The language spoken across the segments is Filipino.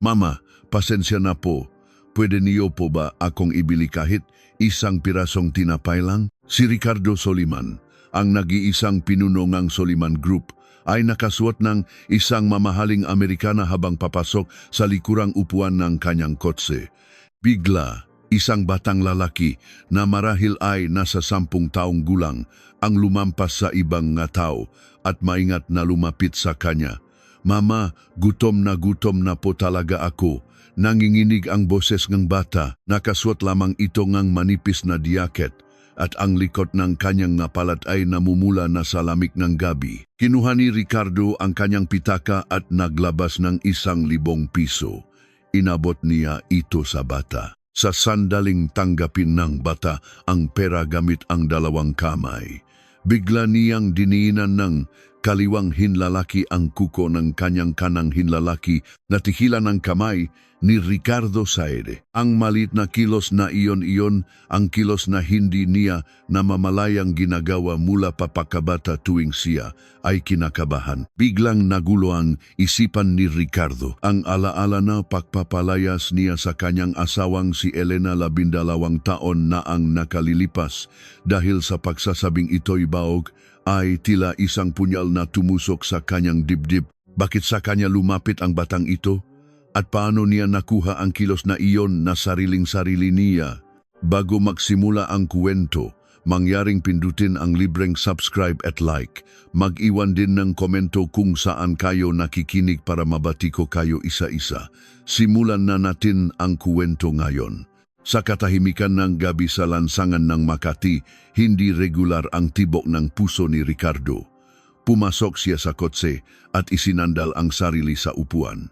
Mama, pasensya na po. Pwede niyo po ba akong ibili kahit isang pirasong tinapay lang? Si Ricardo Soliman, ang nag-iisang pinuno ng Soliman Group, ay nakasuot ng isang mamahaling Amerikana habang papasok sa likurang upuan ng kanyang kotse. Bigla, isang batang lalaki na marahil ay nasa 10 taong gulang ang lumampas sa ibang nga tao at maingat na lumapit sa kanya. Mama, gutom na po talaga ako. Nanginginig ang boses ng bata, nakasuot lamang ito ng manipis na diaket at ang likod ng kanyang napalat ay namumula na sa lamig ng gabi. Kinuha ni Ricardo ang kanyang pitaka at naglabas ng 1,000 piso. Inabot niya ito sa bata. Sa sandaling tanggapin ng bata ang pera gamit ang 2 kamay. Bigla niyang diniinan ng kaliwang hinlalaki ang kuko ng kanyang kanang hinlalaki na tikilan ng kamay ni Ricardo Saede. Ang malit na kilos na iyon ang kilos na hindi niya namamalayang ginagawa mula papakabata tuwing siya ay kinakabahan. Biglang nagulo ang isipan ni Ricardo. Ang alaala na pagpapalayas niya sa kanyang asawang si Elena 12 taon na ang nakalilipas dahil sa pagsasabing ito'y baog ay tila isang punyal na tumusok sa kanyang dibdib. Bakit sa kanya lumapit ang batang ito? At paano niya nakuha ang kilos na iyon na sariling-sarili niya? Bago magsimula ang kwento, mangyaring pindutin ang libreng subscribe at like. Mag-iwan din ng komento kung saan kayo nakikinig para mabati ko kayo isa-isa. Simulan na natin ang kwento ngayon. Sa katahimikan ng gabi sa lansangan ng Makati, hindi regular ang tibok ng puso ni Ricardo. Pumasok siya sa kotse at isinandal ang sarili sa upuan.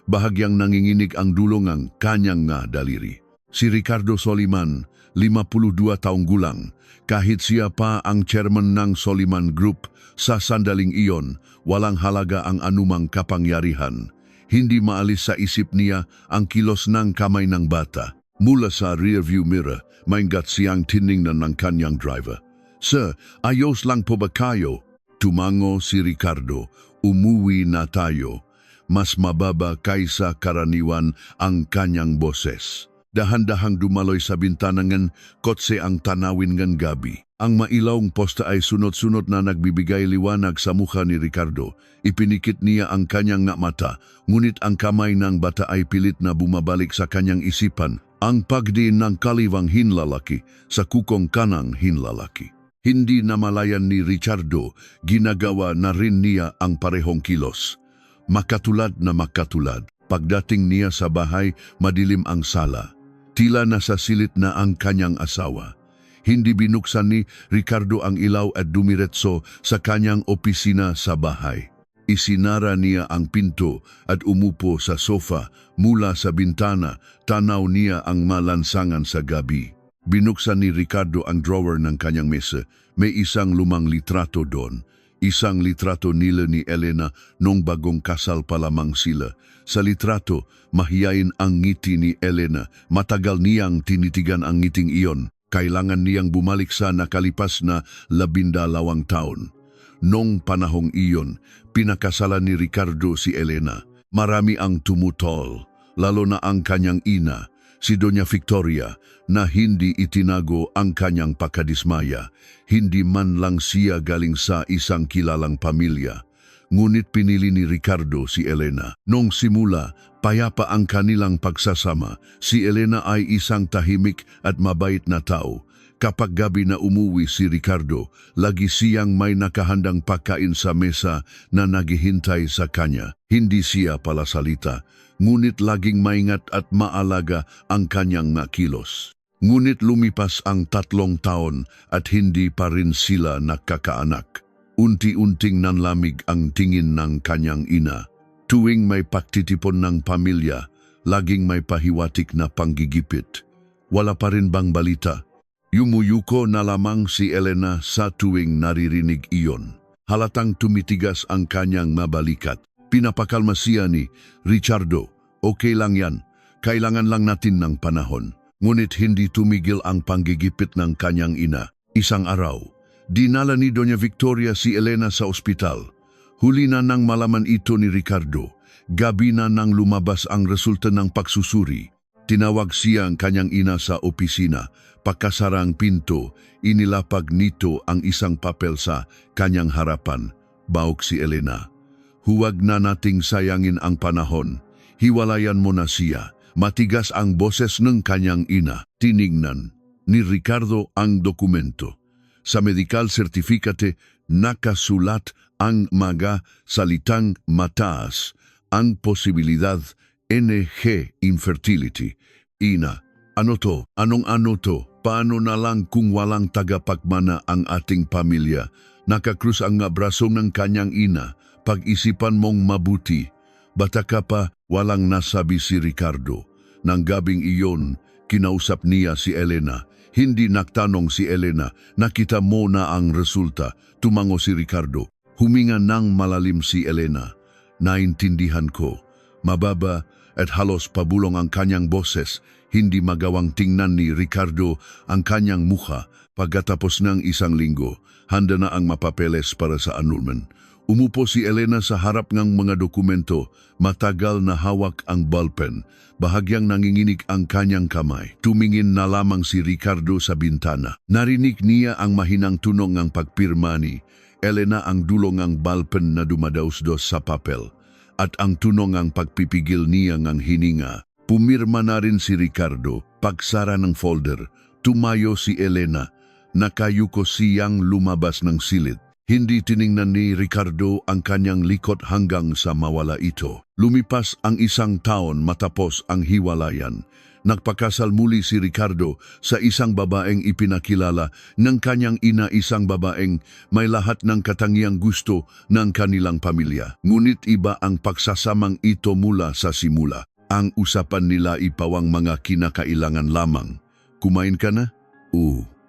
Bahagyang nanginginig ang dulo ng kanyang nga daliri. Si Ricardo Soliman, 52 taong gulang, kahit siya pa ang chairman ng Soliman Group, sa sandaling iyon, walang halaga ang anumang kapangyarihan. Hindi maalis sa isip niya ang kilos ng kamay ng bata. Mula sa rearview mirror, maingat siyang tiningnan ng kanyang driver. Sir, ayos lang po ba kayo? Tumango si Ricardo, umuwi na tayo. Mas mababa kaysa karaniwan ang kanyang boses. Dahan-dahang dumaloy sa bintanangan, kotse ang tanawin ng gabi. Ang mailawng posta ay sunod-sunod na nagbibigay liwanag sa mukha ni Ricardo. Ipinikit niya ang kanyang nga mata, ngunit ang kamay ng bata ay pilit na bumabalik sa kanyang isipan. Ang pagdiin ng kaliwang hinlalaki sa kukong kanang hinlalaki. Hindi namalayan ni Ricardo, ginagawa na rin niya ang parehong kilos. Makatulad na makatulad. Pagdating niya sa bahay, madilim ang sala. Tila nasa silid na ang kanyang asawa. Hindi binuksan ni Ricardo ang ilaw at dumiretso sa kanyang opisina sa bahay. Isinara niya ang pinto at umupo sa sofa. Mula sa bintana, tanaw niya ang malansangan sa gabi. Binuksan ni Ricardo ang drawer ng kanyang mesa. May isang lumang litrato doon. Isang litrato nila ni Elena nung bagong kasal pa lamang sila. Sa litrato, mahiyain ang ngiti ni Elena. Matagal niyang tinitigan ang ngiting iyon. Kailangan niyang bumalik sa nakalipas na 12 taon. Nung panahong iyon, pinakasalan ni Ricardo si Elena. Marami ang tumutol, lalo na ang kanyang ina, si Doña Victoria, na hindi itinago ang kanyang pakadismaya. Hindi man lang siya galing sa isang kilalang pamilya. Ngunit pinili ni Ricardo si Elena. Nung simula, payapa ang kanilang pagsasama. Si Elena ay isang tahimik at mabait na tao. Kapag gabi na umuwi si Ricardo, lagi siyang may nakahandang pagkain sa mesa na naghihintay sa kanya. Hindi siya palasalita, ngunit laging maingat at maalaga ang kanyang nakilos. Ngunit lumipas ang 3 taon at hindi pa rin sila nakakaanak. Unti-unting nanlamig ang tingin ng kanyang ina. Tuwing may pagtitipon ng pamilya, laging may pahiwatig na panggigipit. Wala pa rin bang balita? Yumuyuko na lamang si Elena sa tuwing naririnig iyon. Halatang tumitigas ang kanyang mabalikat. Pinapakalma siya ni Ricardo, okay lang yan, kailangan lang natin ng panahon. Ngunit hindi tumigil ang panggigipit ng kanyang ina. Isang araw, dinala ni Doña Victoria si Elena sa ospital. Huli na nang malaman ito ni Ricardo. gabi na nang lumabas ang resulta ng pagsusuri. Tinawag siya ang kanyang ina sa opisina. Pagkasarang pinto, inilapag nito ang isang papel sa kanyang harapan. Baok si Elena. Huwag na nating sayangin ang panahon. Hiwalayan mo na siya. Matigas ang boses ng kanyang ina. Tinignan ni Ricardo ang dokumento. Sa medical certificate, nakasulat ang mga salitang mataas ang posibilidad NG infertility. Ina, ano to? Anong ano to? Paano na lang kung walang tagapagmana ang ating pamilya? Nakakrus ang braso ng kanyang ina. Pag-isipan mong mabuti. Bata ka pa, walang nasabi si Ricardo. Nang gabing iyon, kinausap niya si Elena. Hindi nagtanong si Elena, nakita mo na ang resulta. Tumango si Ricardo. Huminga ng malalim si Elena. Naintindihan ko. Mababa at halos pabulong ang kanyang boses. Hindi magawang tingnan ni Ricardo ang kanyang mukha. Pagkatapos ng isang linggo, handa na ang mapapeles para sa annulment. Umupo si Elena sa harap ng mga dokumento. Matagal na hawak ang ballpen. Bahagyang nanginginig ang kanyang kamay. Tumingin na lamang si Ricardo sa bintana. Narinig niya ang mahinang tunog ng pagpirma ni Elena, ang dulong ng ballpen na dumadaos-dos sa papel. At ang tunog ng pagpipigil niya ng hininga. Pumirma na rin si Ricardo. Pagsara ng folder, tumayo si Elena. Nakayuko siyang lumabas ng silid. Hindi tiningnan ni Ricardo ang kanyang likod hanggang sa mawala ito. Lumipas ang isang taon matapos ang hiwalayan. Nagpakasal muli si Ricardo sa isang babaeng ipinakilala ng kanyang ina, isang babaeng may lahat ng katangiang gusto ng kanilang pamilya. Ngunit iba ang pagsasamang ito mula sa simula. Ang usapan nila ipawang mga kinakailangan lamang. Kumain ka na?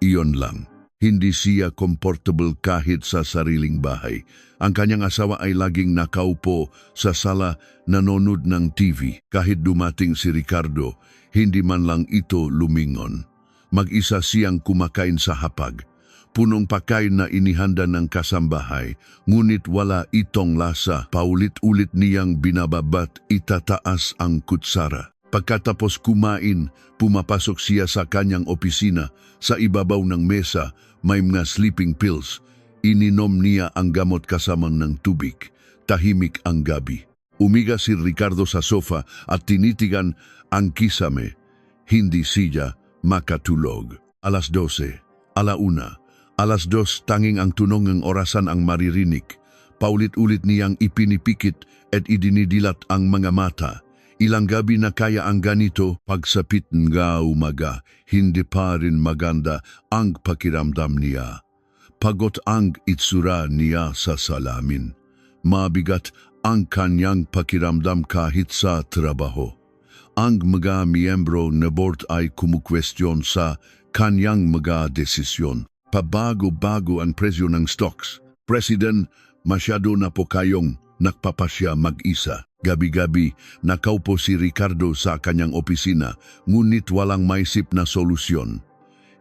Iyon lang. Hindi siya comfortable kahit sa sariling bahay. Ang kanyang asawa ay laging nakaupo sa sala nanonood ng TV. Kahit dumating si Ricardo, hindi man lang ito lumingon. Mag-isa siyang kumakain sa hapag. Punong pagkain na inihanda ng kasambahay, ngunit wala itong lasa. Paulit-ulit niyang binababat, itataas ang kutsara. Pagkatapos kumain, pumapasok siya sa kanyang opisina. Sa ibabaw ng mesa, may mga sleeping pills. Ininom niya ang gamot kasama ng tubig. Tahimik ang gabi. Umiga si Ricardo sa sofa at tinitigan ang kisame. Hindi siya makatulog. 12:00, 1:00. 2:00 tanging ang tunog ng orasan ang maririnig. Paulit-ulit niyang ipinipikit at idinidilat ang mga mata. Ilang gabi na kaya ang ganito, pagsapit nga umaga, hindi pa rin maganda ang pakiramdam niya. Pagod ang itsura niya sa salamin. Mabigat ang kanyang pakiramdam kahit sa trabaho. Ang mga miyembro na board ay kumukwestiyon sa kanyang mga desisyon. Pabago-bago ang presyo ng stocks. President, masyado na po kayong nagpapasya mag-isa. Gabi-gabi, nakaupo si Ricardo sa kanyang opisina, ngunit walang maisip na solusyon.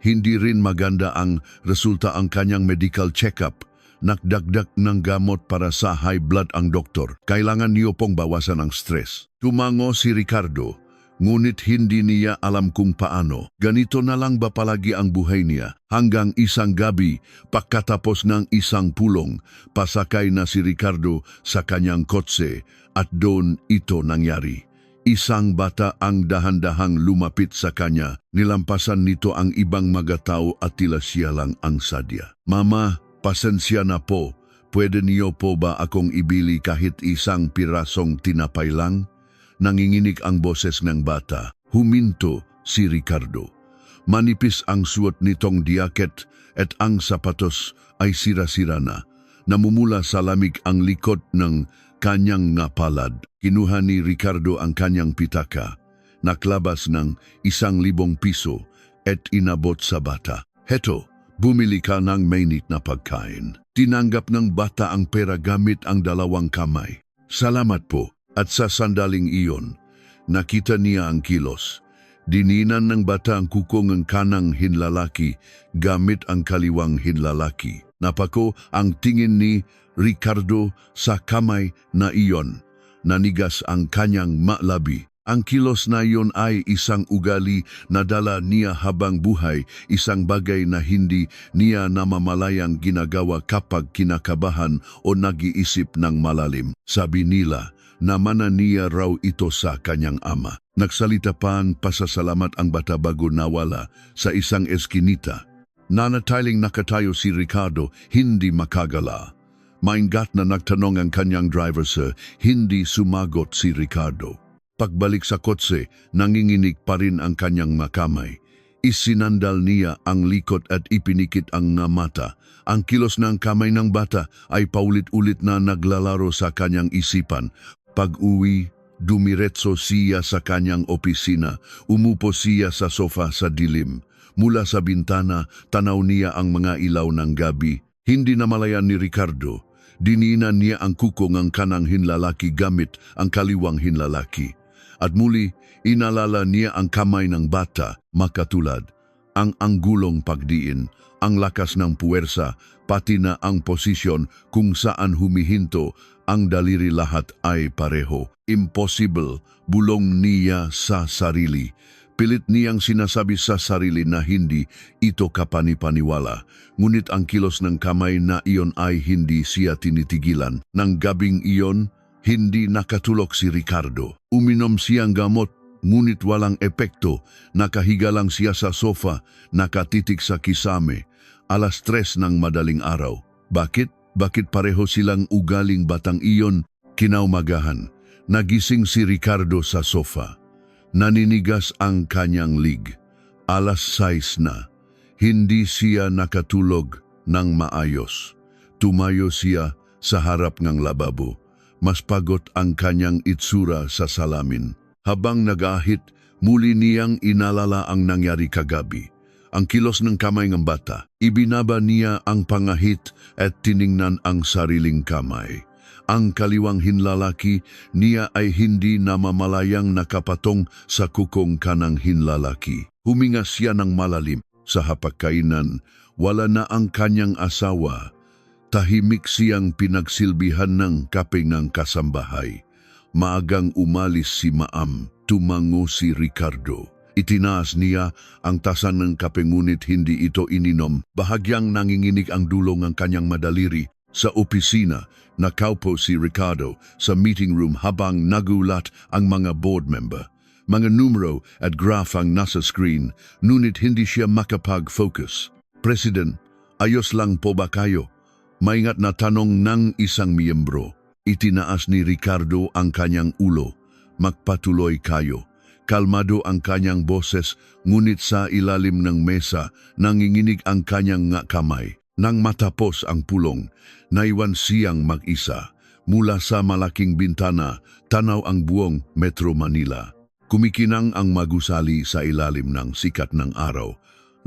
Hindi rin maganda ang resulta ang kanyang medical check-up. Nakdagdag ng gamot para sa high blood ang doktor. Kailangan niyo pong bawasan ang stress. Tumango si Ricardo, ngunit hindi niya alam kung paano. Ganito na lang ba palagi ang buhay niya? Hanggang isang gabi, pagkatapos ng isang pulong, pasakay na si Ricardo sa kanyang kotse at doon ito nangyari. Isang bata ang dahan-dahang lumapit sa kanya. Nilampasan nito ang ibang mga tao at tila siya lang ang sadya. Mama, pasensya na po. Pwede niyo po ba akong ibili kahit isang pirasong tinapay lang? Nanginginig ang boses ng bata. Huminto si Ricardo. Manipis ang suot nitong diaket at ang sapatos ay sira-sira na. Namumula sa lamig ang likod ng kanyang napalad. Kinuha ni Ricardo ang kanyang pitaka. Naklabas ng 1,000 piso at inabot sa bata. Heto, bumili ka ng mainit na pagkain. Tinanggap ng bata ang pera gamit ang 2 kamay. Salamat po. At sa sandaling iyon, nakita niya ang kilos. Dininan ng bata ang kuko ng kanang hinlalaki gamit ang kaliwang hinlalaki. Napako ang tingin ni Ricardo sa kamay na iyon. nanigas ang kanyang malabi. Ang kilos na iyon ay isang ugali na dala niya habang buhay, isang bagay na hindi niya namamalayang ginagawa kapag kinakabahan o nag-iisip ng malalim. Sabi nila, namana niya raw ito sa kanyang ama. Nagsalita pa ang pasasalamat ang bata bago nawala sa isang eskinita. Nanatiling nakatayo si Ricardo, hindi makagala. Maingat na nagtanong ang kanyang driver sir, hindi sumagot si Ricardo. Pagbalik sa kotse, nanginginig pa rin ang kanyang makamay. Isinandal niya ang likod at ipinikit ang nga mata. Ang kilos ng kamay ng bata ay paulit-ulit na naglalaro sa kanyang isipan. Pag-uwi, dumiretso siya sa kanyang opisina. Umupo siya sa sofa sa dilim. Mula sa bintana, tanaw niya ang mga ilaw ng gabi. Hindi namalayan ni Ricardo. Diniinan niya ang kuko ng kanang hinlalaki gamit ang kaliwang hinlalaki. At muli, inalala niya ang kamay ng bata, makatulad, ang anggulong pagdiin, ang lakas ng puwersa, pati na ang posisyon kung saan humihinto, ang daliri lahat ay pareho. Impossible, bulong niya sa sarili. Pilit niyang sinasabi sa sarili na hindi ito kapanipaniwala, ngunit ang kilos ng kamay na iyon ay hindi siya tinitigilan. Nang gabing iyon, hindi nakatulog si Ricardo. Uminom siyang gamot, ngunit walang epekto. Nakahiga lang siya sa sofa, nakatitig sa kisame. 3:00 ng madaling araw. Bakit? Bakit pareho silang ugaling batang iyon? Kinaumagahan, nagising si Ricardo sa sofa. Naninigas ang kanyang lig. 6:00 na. Hindi siya nakatulog ng maayos. Tumayo siya sa harap ng lababo. Mas pagod ang kanyang itsura sa salamin. Habang nag-ahit, muli niyang inalala ang nangyari kagabi. Ang kilos ng kamay ng bata. Ibinaba niya ang pangahit at tiningnan ang sariling kamay. Ang kaliwang hinlalaki niya ay hindi namamalayang nakapatong sa kukong kanang hinlalaki. Huminga siya ng malalim sa hapagkainan. Wala na ang kanyang asawa. Tahimik siyang pinagsilbihan ng kape ng kasambahay. Maagang umalis si Maam, tumango si Ricardo. Itinaas niya ang tasa ng kape ngunit hindi ito ininom. Bahagyang nanginginig ang dulong ng kanyang madaliri. Sa opisina, nakaupo si Ricardo sa meeting room habang nagulat ang mga board member. Mga numero at graph ang nasa screen, ngunit hindi siya makapag-focus. President, ayos lang po ba kayo? Maingat na tanong ng isang miyembro. Itinaas ni Ricardo ang kanyang ulo. Magpatuloy kayo. Kalmado ang kanyang boses, ngunit sa ilalim ng mesa, nanginginig ang kanyang nga kamay. Nang matapos ang pulong, naiwan siyang mag-isa. Mula sa malaking bintana, tanaw ang buong Metro Manila. Kumikinang ang magusali sa ilalim ng sikat ng araw.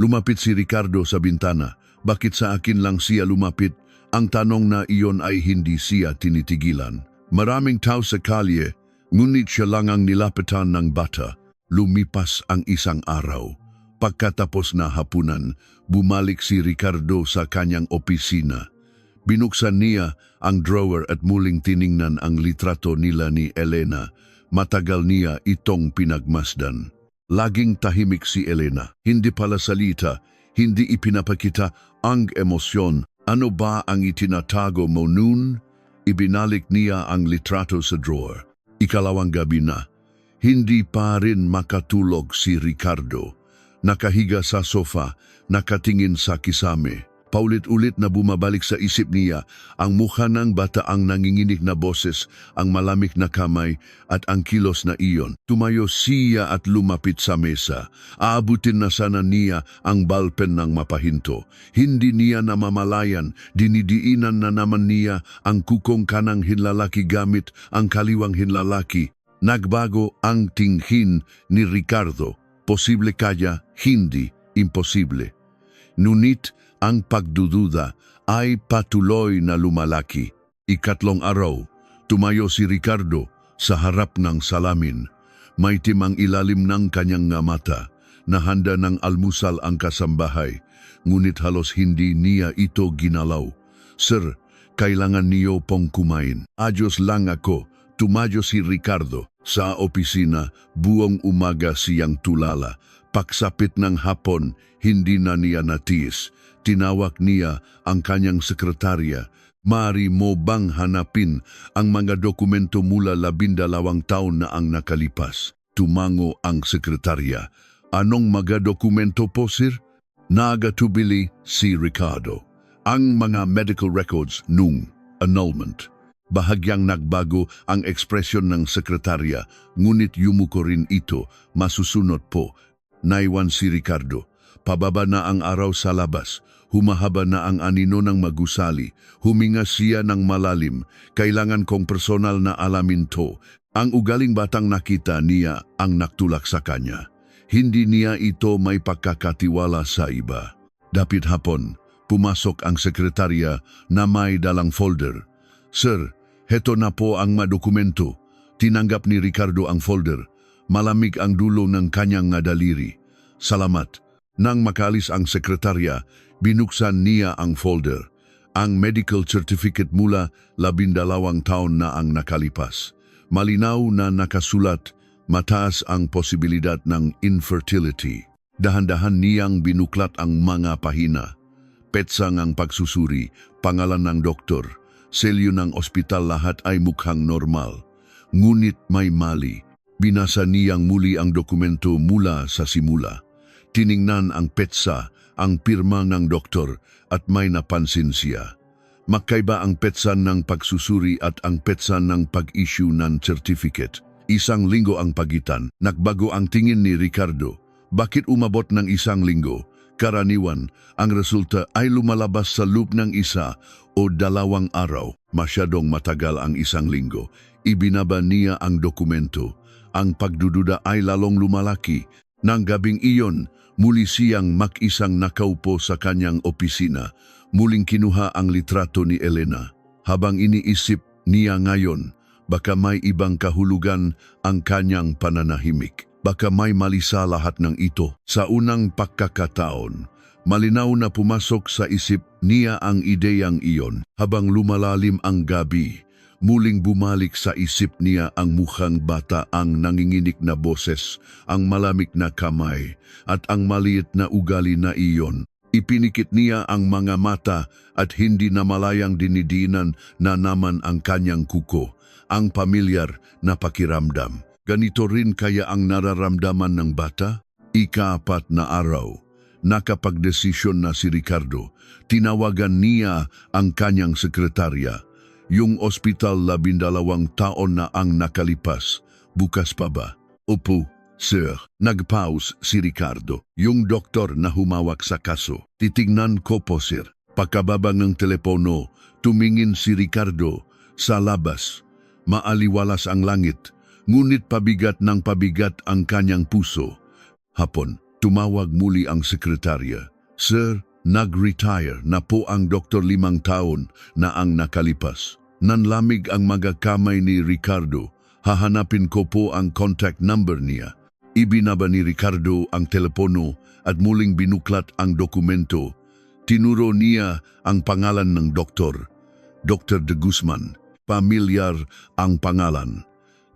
Lumapit si Ricardo sa bintana. Bakit sa akin lang siya lumapit? Ang tanong na iyon ay hindi siya tinitigilan. Maraming tao sa kalye, ngunit siya lang ang nilapitan ng bata. Lumipas ang isang araw. Pagkatapos na hapunan, bumalik si Ricardo sa kanyang opisina. Binuksan niya ang drawer at muling tiningnan ang litrato nila ni Elena. Matagal niya itong pinagmasdan. Laging tahimik si Elena. Hindi pala salita, hindi ipinapakita ang emosyon. Ano ba ang itinatago mo noon? Ibinalik niya ang litrato sa drawer. Ikalawang gabi na. Hindi pa rin makatulog si Ricardo. Nakahiga sa sofa, nakatingin sa kisame. Paulit-ulit na bumabalik sa isip niya ang mukha ng bata, ang nanginginig na boses, ang malamig na kamay at ang kilos na iyon. Tumayo siya at lumapit sa mesa. Aabutin na sana niya ang ballpen ng mapahinto. Hindi niya namamalayan, dinidiinan na naman niya ang kukong kanang hinlalaki gamit ang kaliwang hinlalaki. Nagbago ang tingin ni Ricardo. Posible kaya, hindi, imposible. Ngunit ang pagdududa ay patuloy na lumalaki. Ikatlong araw, tumayo si Ricardo sa harap ng salamin. May timang ilalim ng kanyang nga mata. Nahanda ng almusal ang kasambahay, ngunit halos hindi niya ito ginalaw. Sir, kailangan niyo pong kumain. Adyos lang ako, Tumayo si Ricardo sa opisina, buong umaga siyang tulala. Pagsapit ng hapon, hindi na niya natiis. Tinawag niya ang kanyang sekretarya. Mari mo bang hanapin ang mga dokumento mula 12 taon na ang nakalipas? Tumango ang sekretarya. Anong mga dokumento po, sir? Nagatubili si Ricardo. Ang mga medical records nung annulment. Bahagyang nagbago ang ekspresyon ng sekretarya, ngunit yumuko rin ito. Masusunod po. Naiwan si Ricardo. Pababa na ang araw sa labas. Humahaba na ang anino ng magusali. Huminga siya ng malalim. Kailangan kong personal na alamin to. Ang ugaling batang nakita niya ang naktulak sa kanya. Hindi niya ito may pagkakatiwala sa iba. Dapit hapon, pumasok ang sekretarya na may dalang folder. Sir, heto na po ang madokumento. Tinanggap ni Ricardo ang folder. Malamig ang dulo ng kanyang daliri. Salamat. Nang makalis ang sekretarya, binuksan niya ang folder. Ang medical certificate mula 12 taon na ang nakalipas. Malinaw na nakasulat, mataas ang posibilidad ng infertility. Dahan-dahan niyang binuklat ang mga pahina. Petsang ang pagsusuri, pangalan ng doktor, selyo ng ospital, lahat ay mukhang normal. Ngunit may mali. Binasa niyang muli ang dokumento mula sa simula. Tiningnan ang petsa, ang pirma ng doktor, at may napansin siya. Magkaiba ang petsa ng pagsusuri at ang petsa ng pag-issue ng certificate. 1 linggo ang pagitan. Nagbago ang tingin ni Ricardo. Bakit umabot ng 1 linggo? Karaniwan, ang resulta ay lumalabas sa loob ng 1 o 2 araw. Masyadong matagal ang 1 linggo. Ibinaba niya ang dokumento. Ang pagdududa ay lalong lumalaki. Nang gabing iyon, muli siyang mag-isang nakaupo sa kanyang opisina. Muling kinuha ang litrato ni Elena. Habang iniisip niya ngayon, baka may ibang kahulugan ang kanyang pananahimik. Baka may mali sa lahat ng ito. Sa unang pagkakataon, malinaw na pumasok sa isip niya ang ideyang iyon. Habang lumalalim ang gabi, muling bumalik sa isip niya ang mukhang bata, ang nanginginig na boses, ang malamig na kamay, at ang maliit na ugali na iyon. Ipinikit niya ang mga mata at hindi na malayang dinidinan na naman ang kanyang kuko, ang pamilyar na pakiramdam. Ganito rin kaya ang nararamdaman ng bata? 4 na araw, nakapagdesisyon na si Ricardo. Tinawagan niya ang kanyang sekretarya. Yung ospital 12 taon na ang nakalipas. Bukas pa ba? Opo, sir. Nag-pause si Ricardo. Yung doktor na humawak sa kaso. Titignan ko po, sir. Pagkababa ng telepono, tumingin si Ricardo sa labas. Maaliwalas ang langit, ngunit pabigat ng pabigat ang kanyang puso. Hapon, tumawag muli ang sekretarya. Sir, nag-retire na po ang doktor 5 taon na ang nakalipas. Nanlamig ang mga kamay ni Ricardo. Hahanapin ko po ang contact number niya. Ibinaba ni Ricardo ang telepono at muling binuklat ang dokumento. Tinuro niya ang pangalan ng doktor, Dr. De Guzman. Pamilyar ang pangalan.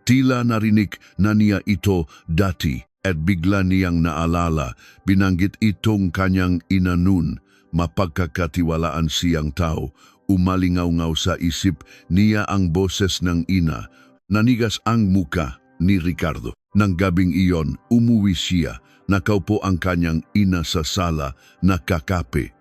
Tila narinig na niya ito dati at bigla niyang naalala. Binanggit itong kanyang ina noon. Mapagkakatiwalaan siyang tao. Umalingaw-ngaw sa isip niya ang boses ng ina. Nanigas ang muka ni Ricardo. Nang gabing iyon, umuwi siya. Nakaupo ang kanyang ina sa sala, nakakape.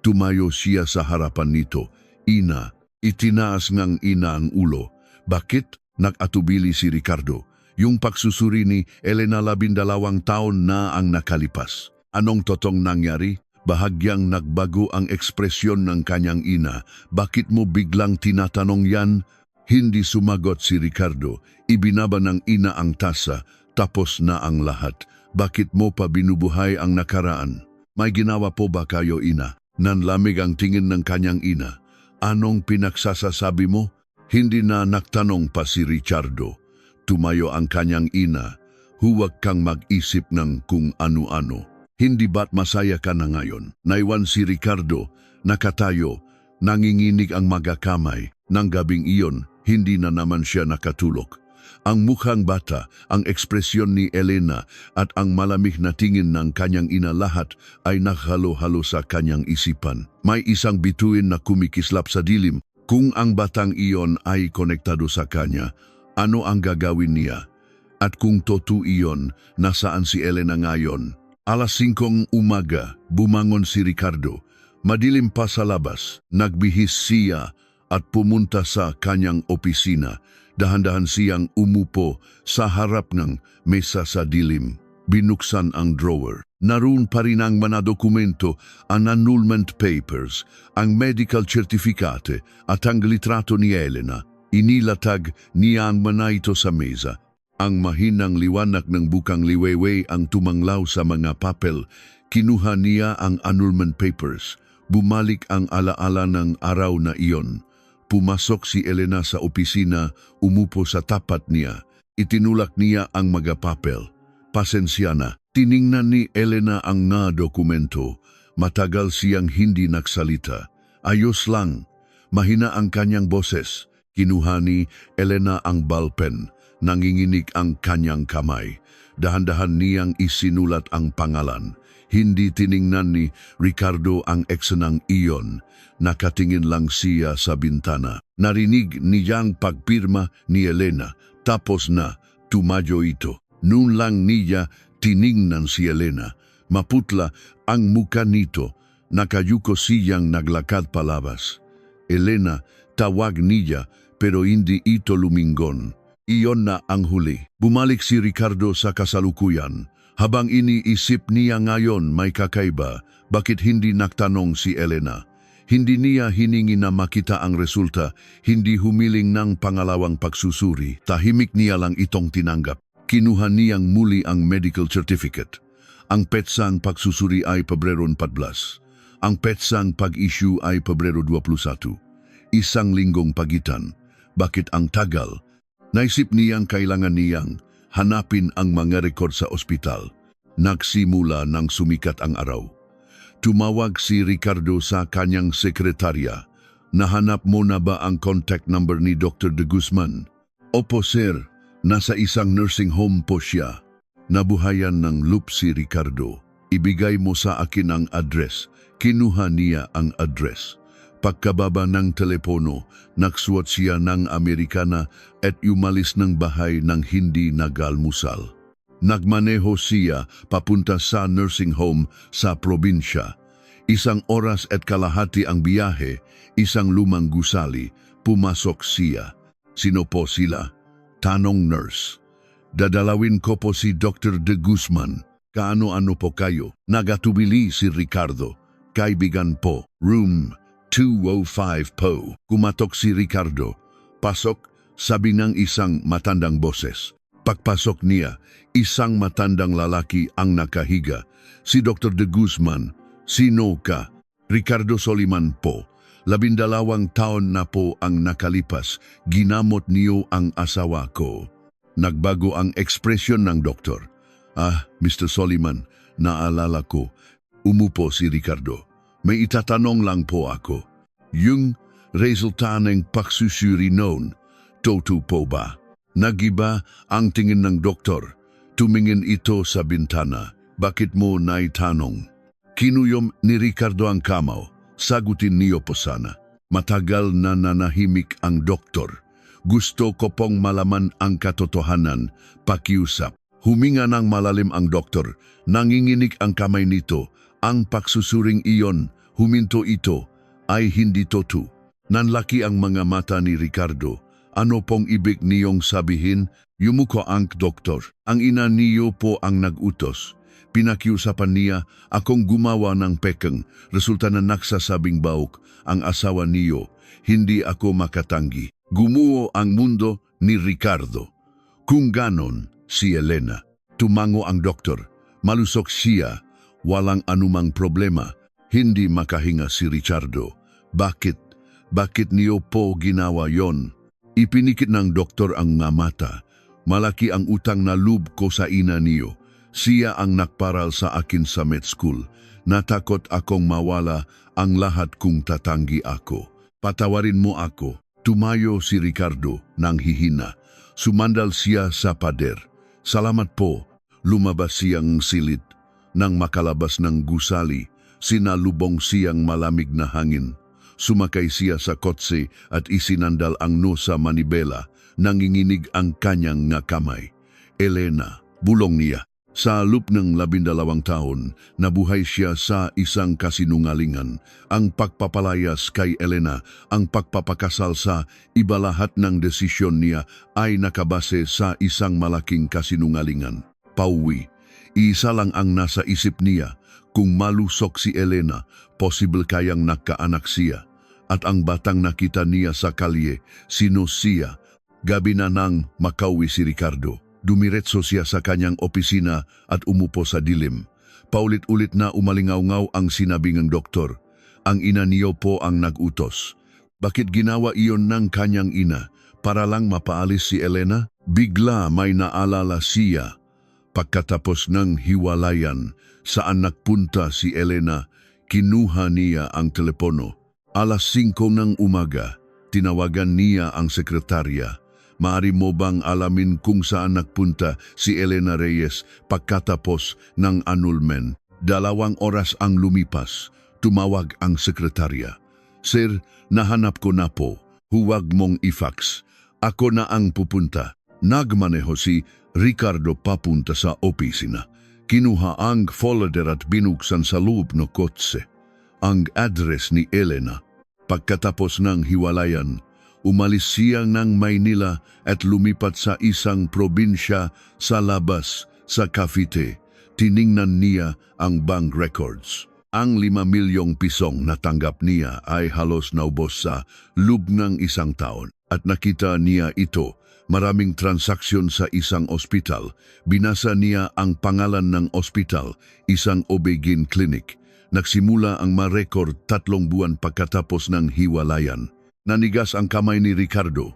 Tumayo siya sa harapan nito. Ina, itinaas ngang ina ang ulo. Bakit? Nag-atubili si Ricardo. Yung pagsusuri ni Elena 12 taon na ang nakalipas. Anong totong nangyari? Bahagyang nagbago ang ekspresyon ng kanyang ina. Bakit mo biglang tinatanong yan? Hindi sumagot si Ricardo. Ibinaba ng ina ang tasa. Tapos na ang lahat. Bakit mo pa binubuhay ang nakaraan? May ginawa po ba kayo, ina? Nanlamig ang tingin ng kanyang ina. Anong pinagsasasabi mo? Hindi na nagtanong pa si Ricardo. Tumayo ang kanyang ina. Huwag kang mag-isip ng kung ano-ano. Hindi ba't masaya ka na ngayon? Naiwan si Ricardo, nakatayo, nanginginig ang mga kamay. Nang gabing iyon, hindi na naman siya nakatulog. Ang mukhang bata, ang ekspresyon ni Elena at ang malamig na tingin ng kanyang ina lahat ay naghalo-halo sa kanyang isipan. May isang bituin na kumikislap sa dilim. Kung ang batang iyon ay konektado sa kanya, ano ang gagawin niya? At kung totoo iyon, nasaan si Elena ngayon? Alas 5 umaga, bumangon si Ricardo. Madilim pa sa labas, nagbihis siya at pumunta sa kanyang opisina. Dahan-dahan siyang umupo sa harap ng mesa sa dilim. Binuksan ang drawer. Naroon pa rin ang mga dokumento, ang annulment papers, ang medical certificate at ang litrato ni Elena. Inilatag niya ang mga ito sa mesa. Ang mahinang liwanag ng bukang liwewe ang tumanglaw sa mga papel. Kinuha niya ang annulment papers. Bumalik ang alaala ng araw na iyon. Pumasok si Elena sa opisina, umupo sa tapat niya. Itinulak niya ang mga papel. Pasensya na. Tiningnan ni Elena ang nga dokumento. Matagal siyang hindi nagsalita. Ayos lang. Mahina ang kanyang boses. Kinuha ni Elena ang ballpen. Nanginginig ang kanyang kamay. Dahan-dahan niyang isinulat ang pangalan. Hindi tiningnan ni Ricardo ang eksenang iyon. Nakatingin lang siya sa bintana. Narinig niyang pagpirma ni Elena. Tapos na, tumadyo ito. Noon lang niya tiningnan si Elena. Maputla ang muka nito. Nakayuko siyang naglakad palabas. Elena, tawag niya pero hindi ito lumingon. Iyon na ang huli. Bumalik si Ricardo sa kasalukuyan. Habang iniisip niya ngayon may kakaiba, bakit hindi nagtanong si Elena? Hindi niya hiningi na makita ang resulta, hindi humiling ng pangalawang pagsusuri. Tahimik niya lang itong tinanggap. Kinuha niyang muli ang medical certificate. Ang petsang pagsusuri ay Pebrero 14. Ang petsang pag-issue ay Pebrero 21. Isang linggong pagitan. Bakit ang tagal? Naisip niyang kailangan niyang hanapin ang mga rekord sa ospital. Nagsimula nang sumikat ang araw. Tumawag si Ricardo sa kanyang sekretarya. Nahanap mo na ba ang contact number ni Dr. De Guzman? Opo sir, nasa isang nursing home po siya. Nabuhayan ng loop si Ricardo. Ibigay mo sa akin ang address. Kinuha niya ang address. Pagkababa ng telepono, nagsuot siya ng Amerikana at umalis ng bahay ng hindi nagalmusal. Nagmaneho siya papunta sa nursing home sa probinsya. 1 oras at kalahati ang biyahe, isang lumang gusali, pumasok siya. Sino po sila? Tanong nurse. Dadalawin ko po si Dr. De Guzman. Kaano-ano po kayo? Nagatubili si Ricardo. Kaibigan po, room 205 po. Kumatok si Ricardo. Pasok, sabi ng isang matandang boses. Pagpasok niya, isang matandang lalaki ang nakahiga. Si Dr. De Guzman. Sino ka? Ricardo Soliman po. 12 taon na po ang nakalipas. Ginamot niyo ang asawa ko. Nagbago ang ekspresyon ng doktor. Mr. Soliman, naalala ko. Umupo si Ricardo. May itatanong lang po ako. Yung resulta ng pagsusuri noon, totoo po ba? Nagiba ang tingin ng doktor. Tumingin ito sa bintana. Bakit mo naitanong? Kinuyom ni Ricardo ang kamaw. Sagutin niyo po sana. Matagal na nanahimik ang doktor. Gusto ko pong malaman ang katotohanan. Pakiusap. Huminga ng malalim ang doktor. Nanginginig ang kamay nito. Ang pagsusuring iyon, huminto ito, ay hindi totoo. Nanlaki ang mga mata ni Ricardo. Ano pong ibig niyong sabihin? Yumuko ang doktor. Ang ina niyo po ang nag-utos. Pinakiusapan niya akong gumawa ng pekeng. Resulta na nagsasabing bauk ang asawa niyo. Hindi ako makatanggi. Gumuo ang mundo ni Ricardo. Kung ganon, si Elena. Tumango ang doktor. Malusok siya. Walang anumang problema. Hindi makahinga si Ricardo. Bakit? Bakit niyo po ginawa yon? Ipinikit ng doktor ang nga mata. Malaki ang utang na loob ko sa ina niyo. Siya ang nakparal sa akin sa med school. Natakot akong mawala ang lahat kung tatanggi ako. Patawarin mo ako. Tumayo si Ricardo nang hihina. Sumandal siya sa pader. Salamat po. Lumabas siyang silid. Nang makalabas ng gusali, sinalubong siyang malamig na hangin. Sumakay siya sa kotse at isinandal ang no sa manibela. Nanginginig ang kanyang nga kamay. Elena, bulong niya. Sa loob ng 12 taon, nabuhay siya sa isang kasinungalingan. Ang pagpapalayas kay Elena, ang pagpapakasal sa iba, lahat ng desisyon niya ay nakabase sa isang malaking kasinungalingan. Pauwi, isa lang ang nasa isip niya. Kung malusok si Elena, posible kayang nakaanak siya. At ang batang nakita niya sa kalye, sino siya? Gabi na nang makauwi si Ricardo. Dumiretso siya sa kanyang opisina at umupo sa dilim. Paulit-ulit na umalingaw-ngaw ang sinabi ng doktor. Ang ina niyo po ang nag-utos. Bakit ginawa iyon ng kanyang ina? Para lang mapaalis si Elena? Bigla may naalala siya. Pagkatapos ng hiwalayan, saan nagpunta si Elena, kinuha niya ang telepono. Alas 5 ng umaga, tinawagan niya ang sekretarya. Maaari mo bang alamin kung saan nagpunta si Elena Reyes pagkatapos ng annulment? 2 oras ang lumipas. Tumawag ang sekretarya. Sir, nahanap ko na po. Huwag mong i-fax. Ako na ang pupunta. Nagmaneho si Ricardo papunta sa opisina. Kinuha ang folder at binuksan sa loob ng kotse. Ang address ni Elena. Pagkatapos ng hiwalayan, umalis siya ng Maynila at lumipat sa isang probinsya sa labas sa Cavite. Tiningnan niya ang bank records. Ang 5 milyong pisong natanggap niya ay halos naubos sa loob ng 1 taon. At nakita niya ito, maraming transaksyon sa isang ospital. Binasa niya ang pangalan ng ospital, isang OB-GYN clinic. Nagsimula ang ma-record 3 buwan pagkatapos ng hiwalayan. Nanigas ang kamay ni Ricardo.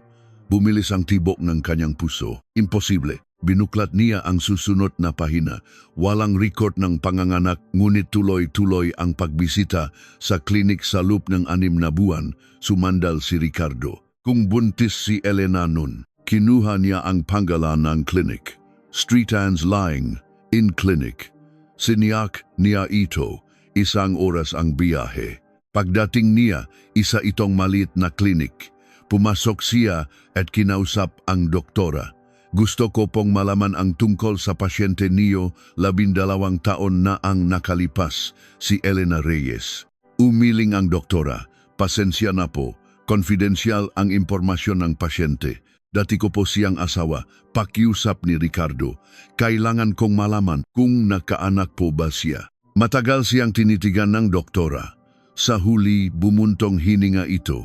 Bumilis ang tibok ng kanyang puso. Imposible. Binuklat niya ang susunod na pahina. Walang record ng panganganak, ngunit tuloy-tuloy ang pagbisita sa klinik sa loob ng 6 na buwan. Sumandal si Ricardo. Kung buntis si Elena nun, kinuha niya ang pangalan ng klinik. Street hands lying in clinic. Siniyak niya ito. 1 oras ang biyahe. Pagdating niya, isa itong maliit na klinik. Pumasok siya at kinausap ang doktora. Gusto ko pong malaman ang tungkol sa pasyente niyo, 12 taon na ang nakalipas, si Elena Reyes. Umiling ang doktora. Pasensya na po, konfidensyal ang impormasyon ng pasyente. Dati ko po siyang asawa, pakiusap ni Ricardo. Kailangan kong malaman kung nakaanak po ba siya. Matagal siyang tinitigan ng doktora. Sa huli, bumuntong hininga ito.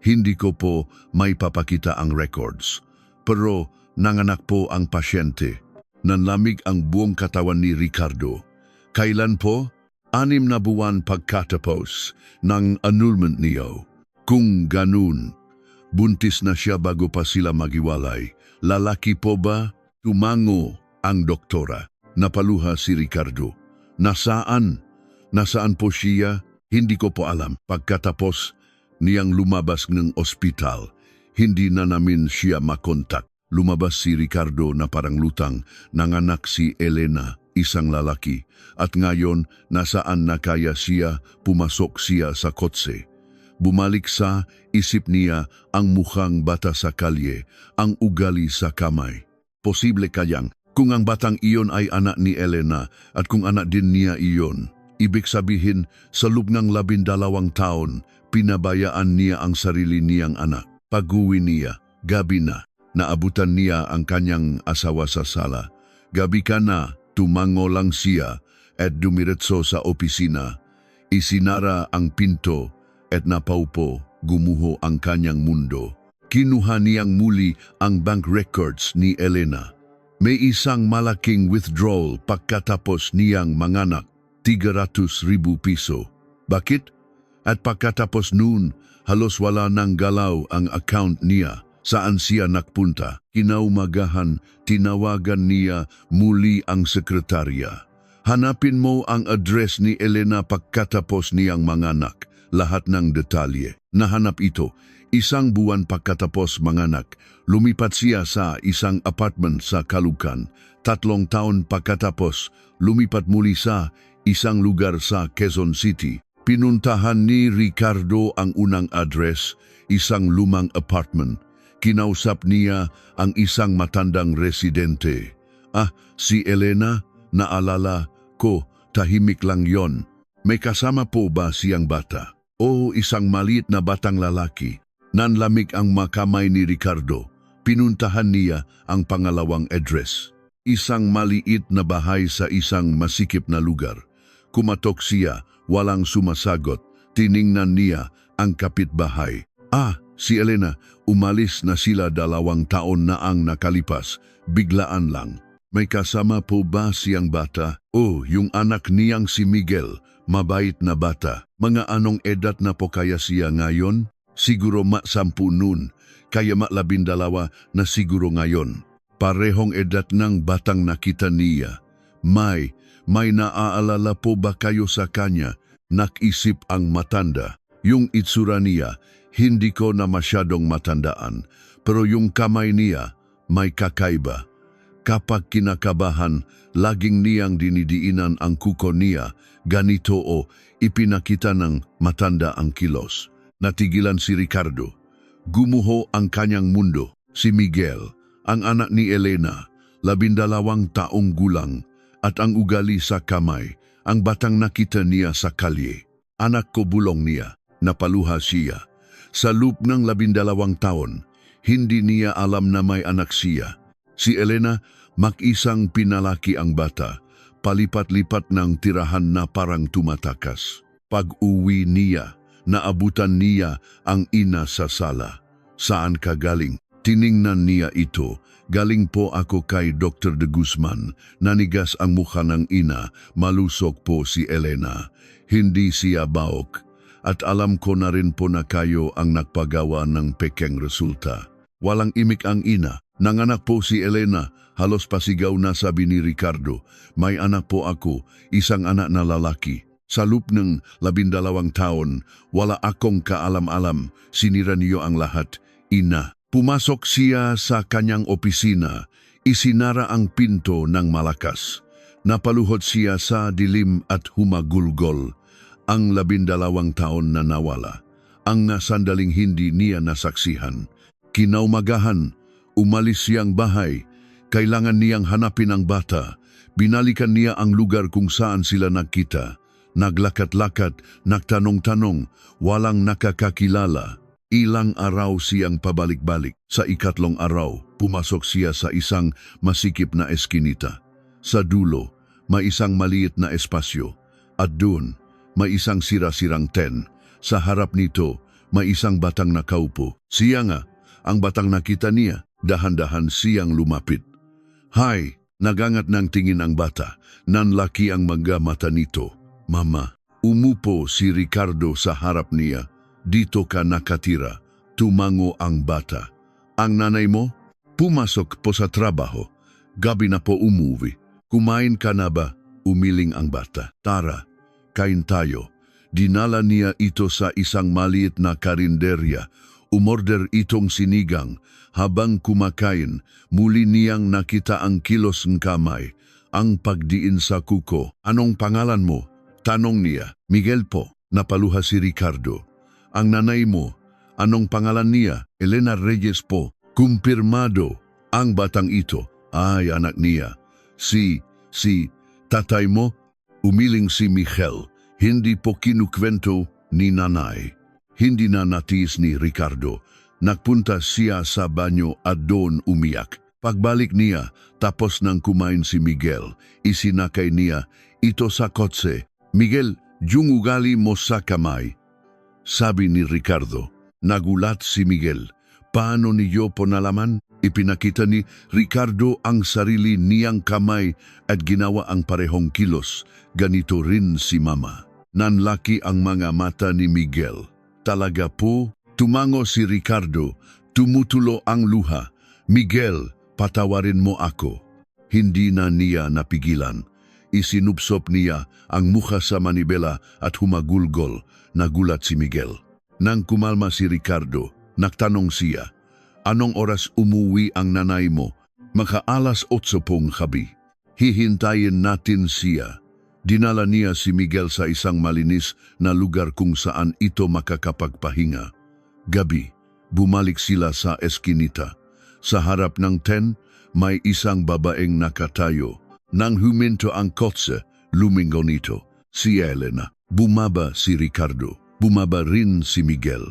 Hindi ko po may papakita ang records. Pero nanganak po ang pasyente. Nanlamig ang buong katawan ni Ricardo. Kailan po? 6 na buwan pagkatapos ng annulment niyo. Kung ganun, buntis na siya bago pa sila magiwalay. Lalaki po ba? Tumango ang doktora. Napaluha si Ricardo. Nasaan? Nasaan po siya? Hindi ko po alam. Pagkatapos niyang lumabas ng ospital, hindi na namin siya makontak. Lumabas si Ricardo na parang lutang. Nanganak si Elena, isang lalaki. At ngayon, nasaan na kaya siya? Pumasok siya sa kotse. Bumalik sa isip niya ang mukhang bata sa kalye, ang ugali sa kamay. Posible kayang kung ang batang iyon ay anak ni Elena at kung anak din niya iyon, ibig sabihin sa loob ng 12 taon, pinabayaan niya ang sarili niyang anak. Pag-uwi niya, gabi na, naabutan niya ang kanyang asawa sa sala. Gabi ka na, tumango lang siya at dumiretso sa opisina. Isinara ang pinto at napaupo, gumuho ang kanyang mundo. Kinuha niyang muli ang bank records ni Elena. May isang malaking withdrawal pagkatapos niyang manganak, 300,000 piso. Bakit? At pagkatapos noon, halos wala nang galaw ang account niya. Saan siya nagpunta? Kinaumagahan, tinawagan niya muli ang sekretarya. Hanapin mo ang address ni Elena pagkatapos niyang manganak. Lahat ng detalye. Nahanap ito. Isang buwan pagkatapos manganak, lumipat siya sa isang apartment sa Caloocan. 3 taon pagkatapos, lumipat muli sa isang lugar sa Quezon City. Pinuntahan ni Ricardo ang unang address, isang lumang apartment. Kinausap niya ang isang matandang residente. Si Elena, naalala ko, tahimik lang yon. May kasama po ba siyang bata? O isang maliit na batang lalaki? Nanlamig ang makamay ni Ricardo. Pinuntahan niya ang pangalawang address. Isang maliit na bahay sa isang masikip na lugar. Kumatok siya, walang sumasagot. Tiningnan niya ang kapitbahay. Si Elena, umalis na sila 2 taon na ang nakalipas. Biglaan lang. May kasama po ba siyang bata? Yung anak niyang si Miguel, mabait na bata. Mga anong edad na po kaya siya ngayon? Siguro 10 nun, kaya 12 na siguro ngayon. Parehong edad ng batang nakita niya. May naaalala po ba kayo sa kanya? Nakisip ang matanda. Yung itsura niya, hindi ko na masyadong matandaan. Pero yung kamay niya, may kakaiba. Kapag kinakabahan, laging niyang dinidiinan ang kuko niya, ganito o ipinakita ng matanda ang kilos. Natigilan si Ricardo. Gumuho ang kanyang mundo. Si Miguel, ang anak ni Elena, 12 taong gulang, at ang ugali sa kamay, ang batang nakita niya sa kalye. Anak ko, bulong niya. Napaluha siya. Sa loob ng 12 taon, hindi niya alam na may anak siya. Si Elena, mag-isang pinalaki ang bata, palipat-lipat ng tirahan na parang tumatakas. Pag-uwi niya, naabutan niya ang ina sa sala. Saan ka galing? Tiningnan niya ito. Galing po ako kay Dr. De Guzman. Nanigas ang mukha ng ina, malusok po si Elena. Hindi siya baok. At alam ko na rin po na kayo ang nagpagawa ng pekeng resulta. Walang imik ang ina. Nanganak po si Elena. Halos pasigaw na sabi ni Ricardo. May anak po ako, isang anak na lalaki. Sa loob ng 12 taon, wala akong kaalam-alam. Sinira niyo ang lahat. Ina. Pumasok siya sa kanyang opisina. Isinara ang pinto ng malakas. Napaluhod siya sa dilim at humagulgol. Ang 12 taon na nawala. Ang nasandaling hindi niya nasaksihan. Kinaumagahan, umalis siyang bahay. Kailangan niyang hanapin ang bata. Binalikan niya ang lugar kung saan sila nagkita. Naglakat-lakat, nagtanong-tanong, walang nakakakilala. Ilang araw siyang pabalik-balik. Sa 3 araw, pumasok siya sa isang masikip na eskinita. Sa dulo, may isang maliit na espasyo. At doon, may isang sira-sirang tent. Sa harap nito, may isang batang nakaupo. Siya nga, ang batang nakita niya, dahan-dahan siyang lumapit. Hay, nagangat ng tingin ang bata. Nanlaki ang mga mata nito. Mama, umupo si Ricardo sa harap niya. Dito ka nakatira. Tumango ang bata. Ang nanay mo? Pumasok po sa trabaho. Gabi na po umuwi. Kumain ka na ba? Umiling ang bata. Tara, kain tayo. Dinala niya ito sa isang maliit na karinderya. Umorder itong sinigang. Habang kumakain, muli niyang nakita ang kilos ng kamay, ang pagdiin sa kuko. Anong pangalan mo? Tanong niya. Miguel po. Napaluha si Ricardo. Ang nanay mo, anong pangalan niya? Elena Reyes po. Kumpirmado. Ang batang ito, ay anak niya. Si tatay mo? Umiling si Miguel. Hindi po kinukwento ni nanay. Hindi na natiis ni Ricardo. Nagpunta siya sa banyo at doon umiyak. Pagbalik niya, tapos nang kumain si Miguel, isinakay niya ito sa kotse. Miguel, yung ugali mo sa kamay. Sabi ni Ricardo. Nagulat si Miguel. Paano niyo po nalaman? Ipinakita ni Ricardo ang sarili niyang kamay at ginawa ang parehong kilos. Ganito rin si Mama. Nanlaki ang mga mata ni Miguel. Talaga po? Tumango si Ricardo. Tumutulo ang luha. Miguel, patawarin mo ako. Hindi na niya napigilan. Isinupsop niya ang mukha sa manibela at humagulgol. Nagulat si Miguel. Nang kumalma si Ricardo, Nagtanong siya, anong oras umuwi ang nanay mo? Maka-alas 8 pong gabi. Hihintayin natin siya. Dinala niya si Miguel sa isang malinis na lugar kung saan ito makakapagpahinga. Gabi, bumalik sila sa eskinita. Sa harap ng tent, may isang babaeng nakatayo. Nang huminto ang kotse, lumingon ito. Si Elena. Bumaba si Ricardo. Bumaba rin si Miguel.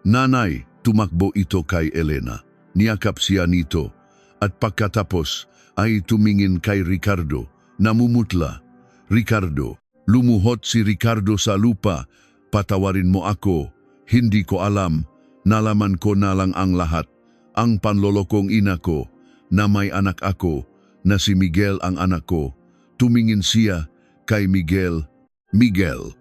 Nanay, tumakbo ito kay Elena. Niyakap siya nito. At pagkatapos ay tumingin kay Ricardo. Namumutla. Ricardo. Lumuhod si Ricardo sa lupa. Patawarin mo ako. Hindi ko alam. Nalaman ko na lang ang lahat. Ang panlolokong ina ko. Na may anak ako. Na si Miguel ang anak ko. Tumingin siya kay Miguel. Miguel,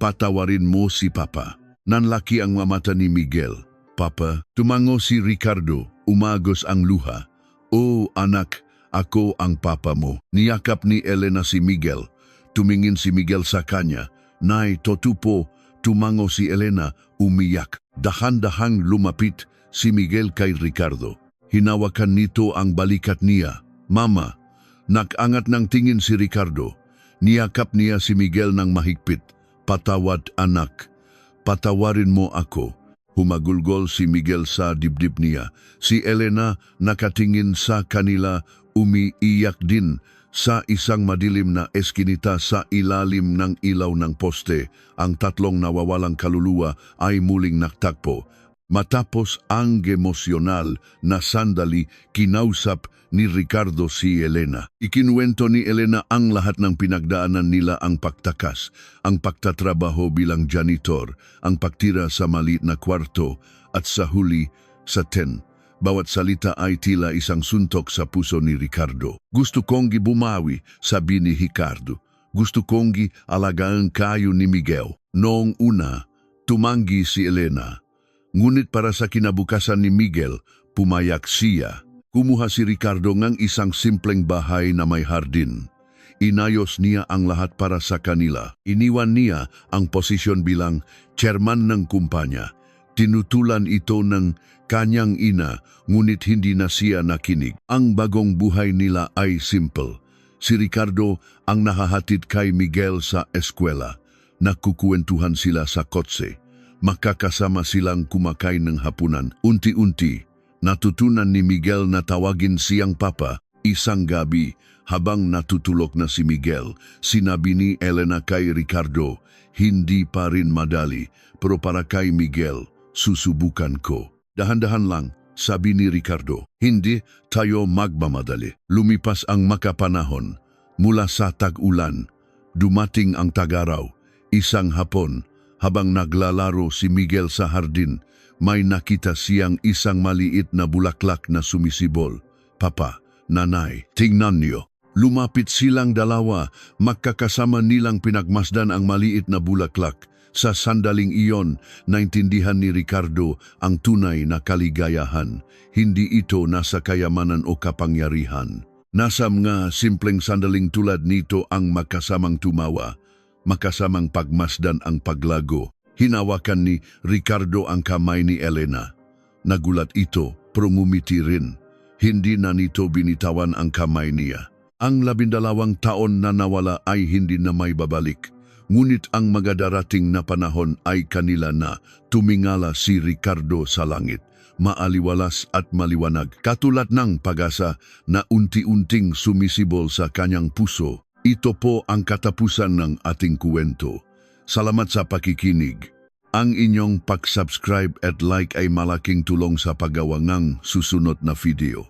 patawarin mo si Papa. Nanlaki ang mata ni Miguel. Papa, tumango si Ricardo. Umagos ang luha. Oh anak, ako ang papa mo. Niyakap ni Elena si Miguel. Tumingin si Miguel sa kanya. Nay, totupo. Tumango si Elena. Umiyak. Dahan-dahang lumapit si Miguel kay Ricardo. Hinawakan nito ang balikat niya. Mama, nakangat ng tingin si Ricardo. Niyakap niya si Miguel ng mahigpit. Patawad anak. Patawarin mo ako. Humagulgol si Miguel sa dibdib niya. Si Elena nakatingin sa kanila, umiiyak din. Sa isang madilim na eskinita sa ilalim ng ilaw ng poste, ang tatlong nawawalang kaluluwa ay muling nagtagpo. Matapos ang emosyonal na sandali, kinausap ni Ricardo si Elena. Ikinuwento ni Elena ang lahat ng pinagdaanan nila, ang pagtakas, ang pagtatrabaho bilang janitor, ang pagtira sa maliit na kwarto at sa huli sa tent. Bawat salita ay tila isang suntok sa puso ni Ricardo. Gusto kong gibumawi, sabi ni Ricardo. Gusto kong gialagaan kayo ni Miguel. Noong una, tumanggi si Elena. Ngunit para sa kinabukasan ni Miguel, pumayak siya. Kumuha si Ricardo ng isang simpleng bahay na may hardin. Inayos niya ang lahat para sa kanila. Iniwan niya ang posisyon bilang chairman ng kumpanya. Tinutulan ito ng kanyang ina, ngunit hindi na siya nakinig. Ang bagong buhay nila ay simple. Si Ricardo ang nahahatid kay Miguel sa eskwela. Nagkukuwentuhan sila sa kotse. Makakasama silang kumakain ng hapunan. Unti-unti, natutunan ni Miguel na tawagin siyang Papa. Isang gabi, habang natutulog na si Miguel, sinabi ni Elena kay Ricardo, hindi pa rin madali, pero para kay Miguel, susubukan ko. Dahan-dahan lang, sabi ni Ricardo, hindi tayo magmamadali. Lumipas ang makapanahon. Mula sa tag-ulan, dumating ang tag-araw. Isang hapon, habang naglalaro si Miguel sa hardin, may nakita siyang isang maliit na bulaklak na sumisibol. Papa, nanay, tingnan niyo. Lumapit silang dalawa, magkakasama nilang pinagmasdan ang maliit na bulaklak. Sa sandaling iyon, naintindihan ni Ricardo ang tunay na kaligayahan. Hindi ito nasa kayamanan o kapangyarihan. Nasa mga simpleng sandaling tulad nito ang magkasamang tumawa, makasamang pagmasdan ang paglago. Hinawakan ni Ricardo ang kamay ni Elena. Nagulat ito, pero ngumiti rin. Hindi na nito binitawan ang kamay niya. Ang 12 taon na nawala ay hindi na may babalik. Ngunit ang magadarating na panahon ay kanila na. Tumingala si Ricardo sa langit, maaliwalas at maliwanag. Katulad ng pag-asa na unti-unting sumisibol sa kanyang puso. Ito po ang katapusan ng ating kwento. Salamat sa pakikinig. Ang inyong pag-subscribe at like ay malaking tulong sa paggawa ng susunod na video.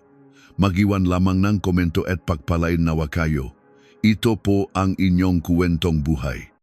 Magiwan lamang ng komento at pagpalain nawa kayo. Ito po ang inyong kwentong buhay.